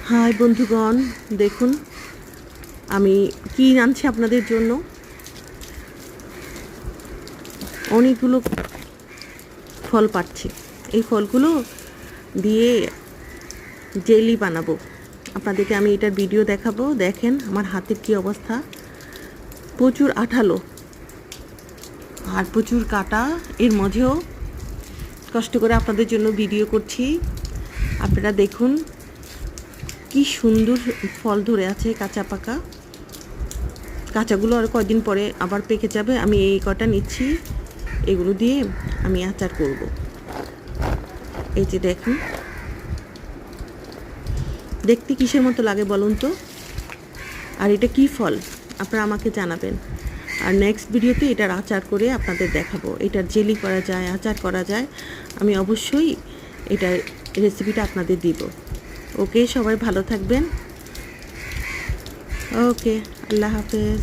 High বন্ধুগণ, দেখুন আমি কি আনছি আপনাদের জন্য। অনেকগুলো ফল পাচ্ছি। এই ফলগুলো দিয়ে জেলি বানাবো। আপনাদেরকে আমি এটার ভিডিও দেখাবো। দেখেন আমার হাতের কি অবস্থা, প্রচুর আঠালো আর প্রচুর কাটা। এর মধ্যেও কষ্ট করে আপনাদের জন্য ভিডিও করছি। আপনারা দেখুন কি সুন্দর ফল ধরে আছে, কাঁচা পাকা। কাঁচাগুলো আর কয়দিন পরে আবার পেকে যাবে। আমি এই কটা নিচ্ছি, এগুলো দিয়ে আমি আচার করব। এই যে দেখুন, দেখতে কিসের মতো লাগে বলুন তো। আর এটা কি ফল আপনারা আমাকে জানাবেন। আর নেক্সট ভিডিওতে এটার আচার করে আপনাদের দেখাবো। এটার জেলি করা যায়, আচার করা যায়। আমি অবশ্যই এটার রেসিপিটা আপনাদের দিব। ওকে, সবাই ভালো থাকবেন। ওকে, আল্লাহ হাফেজ।